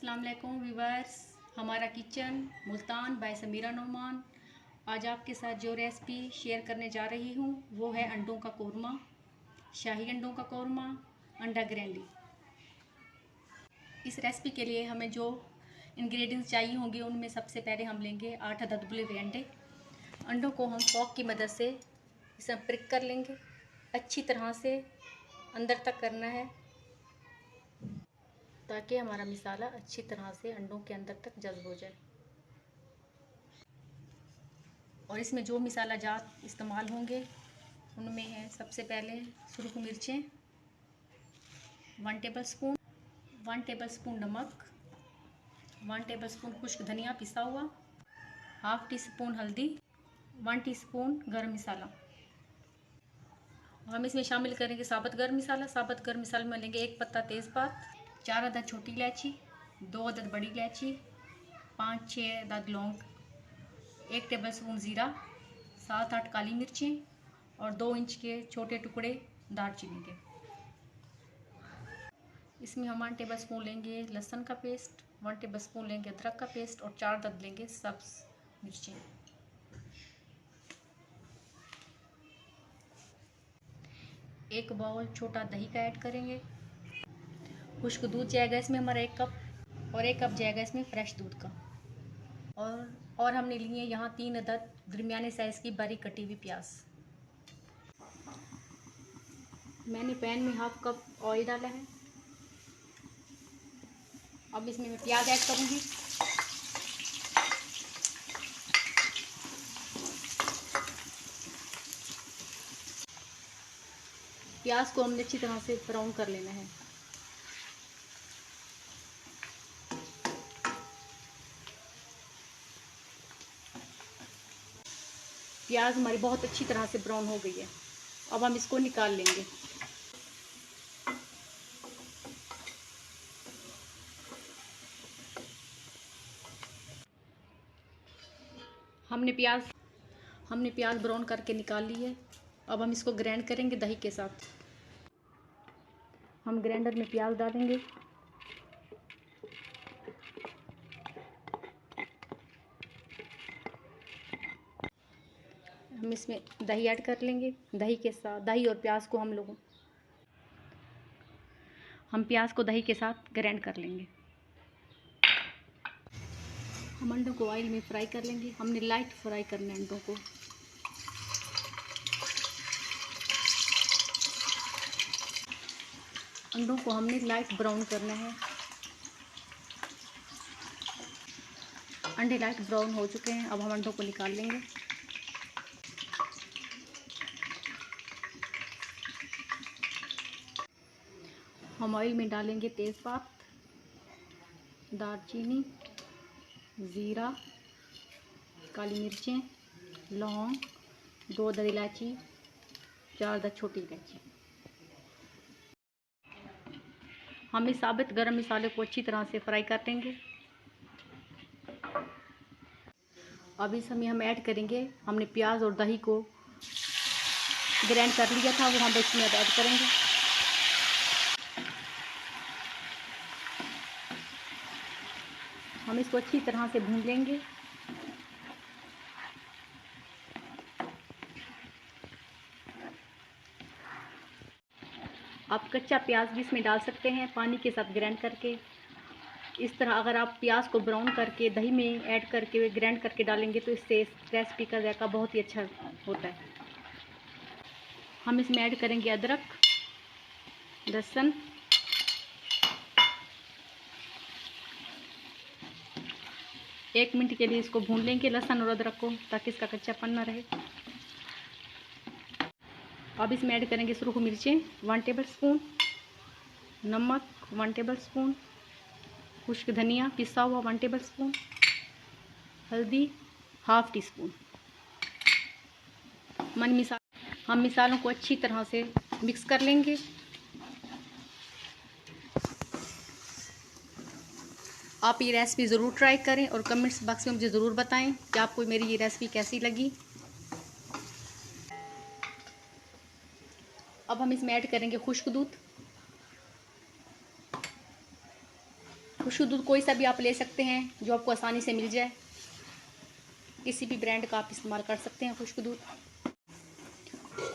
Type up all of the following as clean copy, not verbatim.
अस्सलाम वालेकुम व्यूवर्स, हमारा किचन मुल्तान बाय समीरा नोमान। आज आपके साथ जो रेसिपी शेयर करने जा रही हूँ वो है अंडों का कौरमा, शाही अंडों का कौरमा, अंडा ग्रैंडी। इस रेसिपी के लिए हमें जो इंग्रेडिएंट्स चाहिए होंगे उनमें सबसे पहले हम लेंगे 8 अदद उबले हुए अंडे। अंडों को हम फॉक की मदद से इसे प्रिक कर लेंगे, अच्छी तरह से अंदर तक करना है ताकि हमारा मसाला अच्छी तरह से अंडों के अंदर तक जज्ब हो जाए। और इसमें जो मसाला जात इस्तेमाल होंगे उनमें है सबसे पहले सुरख मिर्चें 1 टेबलस्पून, 1 टेबलस्पून नमक, 1 टेबलस्पून खुश्क धनिया पिसा हुआ, हाफ टी स्पून हल्दी, 1 टीस्पून गरम मसाला। हम इसमें शामिल करेंगे साबुत गरम मसाला। साबुत गरम मसाले में लेंगे 1 पत्ता तेज़पात, 4 अदद छोटी इलायची, 2 अदद बड़ी इलायची, 5-6 अदद लौंग, 1 टेबलस्पून ज़ीरा, 7-8 काली मिर्चें और 2 इंच के छोटे टुकड़े दालचीनी के। इसमें हम 1 टेबलस्पून लेंगे लहसुन का पेस्ट, 1 टेबलस्पून लेंगे अदरक का पेस्ट और 4 अदद लेंगे सब्ज़ मिर्चें। एक बाउल छोटा दही का ऐड करेंगे। खुश्क दूध जाएगा इसमें हमारा 1 कप और 1 कप जाएगा इसमें फ्रेश दूध का। और हमने लिए यहाँ 3 अदद दरमियाने साइज़ की बारीक कटी हुई प्याज। मैंने पैन में हाफ कप ऑयल डाला है। अब इसमें मैं प्याज ऐड करूँगी। प्याज को हमने अच्छी तरह से ब्राउन कर लेना है। प्याज हमारी बहुत अच्छी तरह से ब्राउन हो गई है। अब हम इसको निकाल लेंगे। हमने प्याज ब्राउन करके निकाल ली है। अब हम इसको ग्राइंड करेंगे दही के साथ। हम ग्राइंडर में प्याज डालेंगे, हम इसमें दही ऐड कर लेंगे। दही के साथ दही और प्याज को हम प्याज को दही के साथ ग्राइंड कर लेंगे। हम अंडों को ऑयल में फ्राई कर लेंगे। हमने लाइट फ्राई करना है अंडों को। अंडों को हमने लाइट ब्राउन करना है। अंडे लाइट ब्राउन हो चुके हैं। अब हम अंडों को निकाल लेंगे। हम ऑयल में डालेंगे तेज़पात, दालचीनी, ज़ीरा, काली मिर्चें, लौंग, 2 अदद इलायची, 4 अदद छोटी इलायची। हम इस साबुत गरम मसाले को अच्छी तरह से फ्राई कर लेंगे। अब इस समय हम ऐड करेंगे, हमने प्याज और दही को ग्राइंड कर लिया था, वो हम इसमें ऐड करेंगे। हम इसको अच्छी तरह से भून लेंगे। आप कच्चा प्याज भी इसमें डाल सकते हैं पानी के साथ ग्राइंड करके। इस तरह अगर आप प्याज को ब्राउन करके दही में ऐड करके ग्राइंड करके डालेंगे तो इससे इस रेसिपी का जायका बहुत ही अच्छा होता है। हम इसमें ऐड करेंगे अदरक, लहसुन, एक मिनट के लिए इसको भून लेंगे लहसुन और अदरक को ताकि इसका कच्चापन ना रहे। अब इसमें ऐड करेंगे सुरख मिर्चें 1 टेबलस्पून, नमक 1 टेबलस्पून, खुश्क धनिया पिसा हुआ 1 टेबलस्पून, हल्दी हाफ टी स्पून। हम मिसालों को अच्छी तरह से मिक्स कर लेंगे। आप ये रेसिपी ज़रूर ट्राई करें और कमेंट्स बॉक्स में मुझे ज़रूर बताएं कि आपको मेरी ये रेसिपी कैसी लगी। अब हम इसमें ऐड करेंगे खुश्क दूध। खुशबू दूध कोई सा भी आप ले सकते हैं जो आपको आसानी से मिल जाए। किसी भी ब्रांड का आप इस्तेमाल कर सकते हैं खुश्क दूध।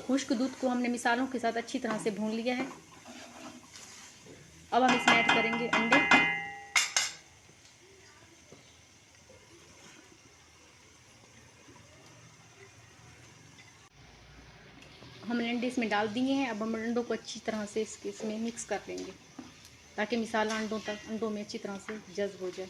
खुश्क दूध को हमने मिसालों के साथ अच्छी तरह से भून लिया है। अब हम इसमें ऐड करेंगे अंडे। हमने अंडे इसमें डाल दिए हैं। अब हम अंडों को अच्छी तरह से इसमें मिक्स कर लेंगे ताकि मिसाला अंडों में अच्छी तरह से जज्ब हो जाए।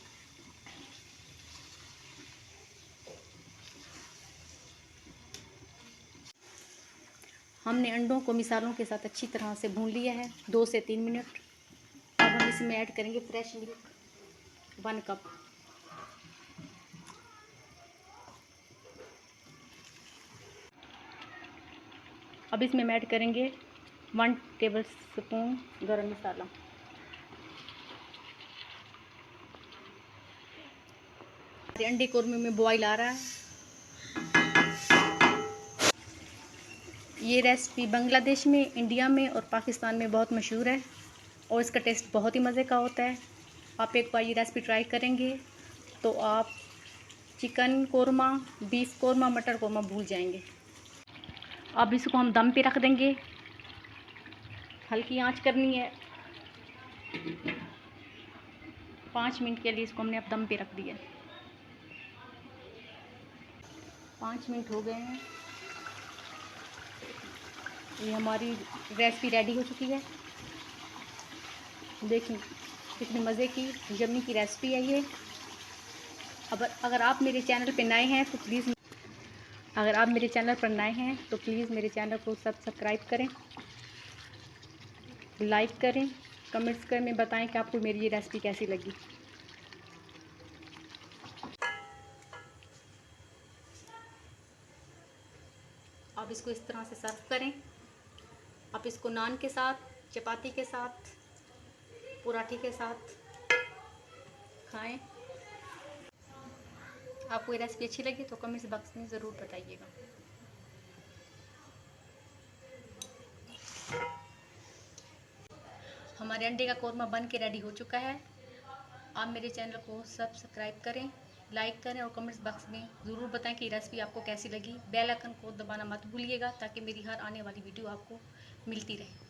हमने अंडों को मिसालों के साथ अच्छी तरह से भून लिया है 2 से 3 मिनट। अब हम इसमें ऐड करेंगे फ्रेश मिल्क 1 कप। अब इसमें हम ऐड करेंगे 1 टेबल स्पून गरम मसाला। अंडे कोरमे में बॉईल आ रहा है। ये रेसिपी बांग्लादेश में, इंडिया में और पाकिस्तान में बहुत मशहूर है और इसका टेस्ट बहुत ही मज़े का होता है। आप एक बार ये रेसिपी ट्राई करेंगे तो आप चिकन कोरमा, बीफ कोरमा, मटर कोरमा भूल जाएंगे। अब इसको हम दम पे रख देंगे। हल्की आंच करनी है। 5 मिनट के लिए इसको हमने अब दम पे रख दिया। 5 मिनट हो गए हैं। ये हमारी रेसिपी रेडी हो चुकी है। देखिए कितनी मज़े की यम्मी की रेसिपी है ये। अगर आप मेरे चैनल पे नए हैं तो प्लीज़ मेरे चैनल को सब्सक्राइब करें, लाइक करें, कमेंट्स कर में बताएं कि आपको मेरी ये रेसिपी कैसी लगी। आप इसको इस तरह से सर्व करें। आप इसको नान के साथ, चपाती के साथ, पराठे के साथ खाएं। आपको ये रेसिपी अच्छी लगी तो कमेंट्स बॉक्स में ज़रूर बताइएगा। हमारे अंडे का कोरमा बन के रेडी हो चुका है। आप मेरे चैनल को सब्सक्राइब करें, लाइक करें और कमेंट्स बॉक्स में ज़रूर बताएं कि रेसिपी आपको कैसी लगी। बेल आइकन को दबाना मत भूलिएगा ताकि मेरी हर आने वाली वीडियो आपको मिलती रहे।